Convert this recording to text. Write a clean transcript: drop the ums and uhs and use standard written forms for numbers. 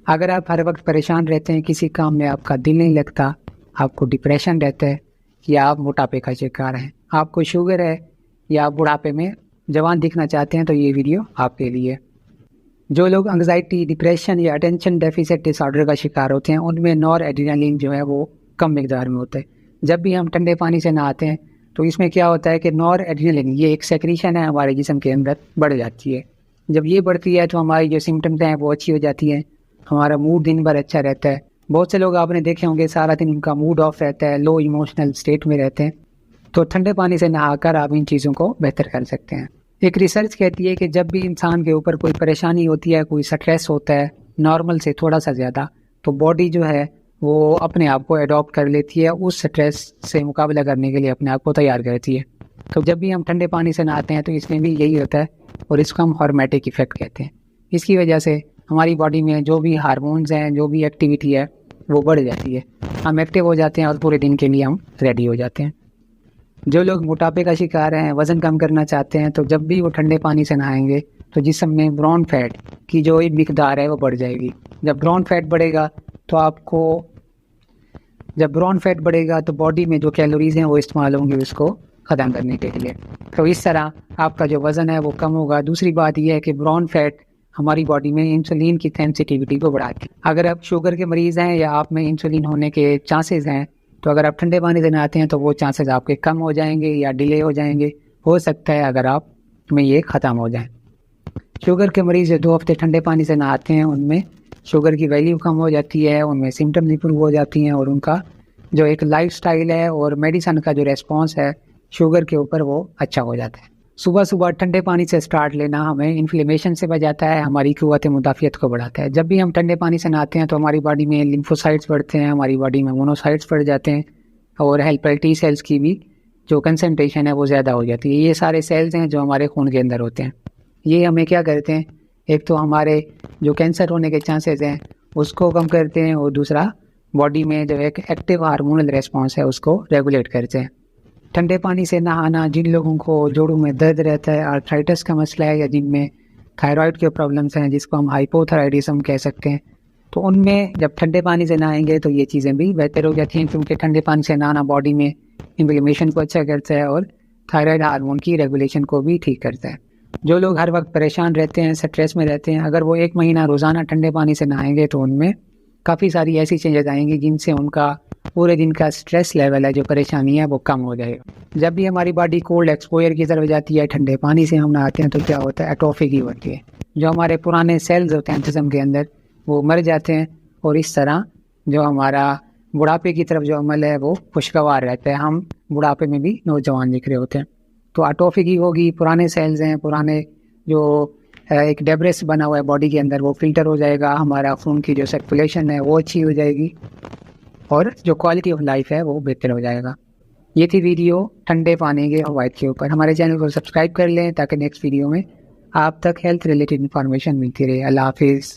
अगर आप हर वक्त परेशान रहते हैं, किसी काम में आपका दिल नहीं लगता, आपको डिप्रेशन रहता है या आप मोटापे का शिकार हैं, आपको शुगर है या आप बुढ़ापे में जवान दिखना चाहते हैं, तो ये वीडियो आपके लिए। जो लोग एंग्जाइटी, डिप्रेशन या अटेंशन डेफिसिट डिसऑर्डर का शिकार होते हैं, उनमें नॉर एड्रेनालिन जो है वो कम मिकदार में होता है। जब भी हम ठंडे पानी से नहाते हैं तो इसमें क्या होता है कि नॉर एड्रेनालिन, ये एक सेक्रीशन है हमारे जिस्म के अंदर, बढ़ जाती है। जब ये बढ़ती है तो हमारी जो सिम्टम्स हैं वो अच्छी हो जाती हैं, हमारा मूड दिन भर अच्छा रहता है। बहुत से लोग आपने देखे होंगे सारा दिन उनका मूड ऑफ रहता है, लो इमोशनल स्टेट में रहते हैं। तो ठंडे पानी से नहाकर आप इन चीज़ों को बेहतर कर सकते हैं। एक रिसर्च कहती है कि जब भी इंसान के ऊपर कोई परेशानी होती है, कोई स्ट्रेस होता है नॉर्मल से थोड़ा सा ज़्यादा, तो बॉडी जो है वो अपने आप को अडॉप्ट कर लेती है, उस स्ट्रेस से मुकाबला करने के लिए अपने आप को तैयार करती है। तो जब भी हम ठंडे पानी से नहाते हैं तो इसमें भी यही होता है और इसको हम हॉर्मेटिक इफेक्ट कहते हैं। इसकी वजह से हमारी बॉडी में जो भी हार्मोन्स हैं, जो भी एक्टिविटी है वो बढ़ जाती है, हम एक्टिव हो जाते हैं और पूरे दिन के लिए हम रेडी हो जाते हैं। जो लोग मोटापे का शिकार हैं, वज़न कम करना चाहते हैं, तो जब भी वो ठंडे पानी से नहाएंगे तो जिस्म में ब्राउन फैट की जो एक मिकदार है वो बढ़ जाएगी। जब ब्राउन फैट बढ़ेगा तो बॉडी में जो कैलोरीज हैं वो इस्तेमाल होंगी उसको ख़त्म करने के लिए। तो इस तरह आपका जो वज़न है वो कम होगा। दूसरी बात यह है कि ब्राउन फैट हमारी बॉडी में इंसुलिन की सेंसिटिविटी को बढ़ाती है। अगर आप शुगर के मरीज़ हैं या आप में इंसुलिन होने के चांसेस हैं, तो अगर आप ठंडे पानी से नहाते हैं तो वो चांसेस आपके कम हो जाएंगे या डिले हो जाएंगे। हो सकता है अगर आप में ये ख़त्म हो जाए। शुगर के मरीज़ जो 2 हफ्ते ठंडे पानी से नहाते हैं उनमें शुगर की वैल्यू कम हो जाती है, उनमें सिम्टम्स इंप्रूव हो जाती हैं और उनका जो एक लाइफस्टाइल है और मेडिसिन का जो रेस्पॉन्स है शुगर के ऊपर वो अच्छा हो जाता है। सुबह सुबह ठंडे पानी से स्टार्ट लेना हमें इन्फ्लेमेशन से बचाता है, हमारी क़ुव्वत मुदाफ़ियत को बढ़ाता है। जब भी हम ठंडे पानी से नहाते हैं तो हमारी बॉडी में लिम्फोसाइट्स बढ़ते हैं, हमारी बॉडी में मोनोसाइट्स बढ़ जाते हैं और हेल्पर टी सेल्स की भी जो कंसनट्रेशन है वो ज़्यादा हो जाती है। ये सारे सेल्स हैं जो हमारे खून के अंदर होते हैं। ये हमें क्या करते हैं, एक तो हमारे जो कैंसर होने के चांसेस हैं उसको कम करते हैं और दूसरा बॉडी में जो एक एक्टिव हार्मोनल रेस्पॉन्स है उसको रेगुलेट करते हैं। ठंडे पानी से नहाना, जिन लोगों को जोड़ों में दर्द रहता है, आर्थराइटिस का मसला है या जिनमें थायराइड के प्रॉब्लम्स हैं जिसको हम हाइपोथायराइडिज्म कह सकते हैं, तो उनमें जब ठंडे पानी से नहाएंगे तो ये चीज़ें भी बेहतर हो जाती हैं, क्योंकि ठंडे पानी से नहाना बॉडी में इन्फ्लेमेशन को अच्छा करता है और थायराइड हार्मोन की रेगुलेशन को भी ठीक करता है। जो लोग हर वक्त परेशान रहते हैं, स्ट्रेस में रहते हैं, अगर वो 1 महीना रोज़ाना ठंडे पानी से नहाएंगे तो उनमें काफ़ी सारी ऐसी चेंजेस आएंगी जिनसे उनका पूरे दिन का स्ट्रेस लेवल है, जो परेशानी है वो कम हो जाएगा। जब भी हमारी बॉडी कोल्ड एक्सपोजर की तरफ जाती है, ठंडे पानी से हम नहाते हैं, तो क्या होता है, एटोफी की होती है। जो हमारे पुराने सेल्स होते हैं जिस्म के अंदर वो मर जाते हैं और इस तरह जो हमारा बुढ़ापे की तरफ जो अमल है वो खुशगवार रहता है। हम बुढ़ापे में भी नौजवान दिख रहे होते हैं। तो एटोफी की होगी, पुराने सेल्स हैं, पुराने जो एक डेब्रिस बना हुआ है बॉडी के अंदर वो फिल्टर हो जाएगा, हमारा खून की जो सर्कुलेशन है वो अच्छी हो जाएगी और जो क्वालिटी ऑफ लाइफ है वो बेहतर हो जाएगा। ये थी वीडियो ठंडे पानी के फ़वाइद के ऊपर। हमारे चैनल को सब्सक्राइब कर लें ताकि नेक्स्ट वीडियो में आप तक हेल्थ रिलेटेड इन्फॉर्मेशन मिलती रहे। अल्लाह हाफिज़।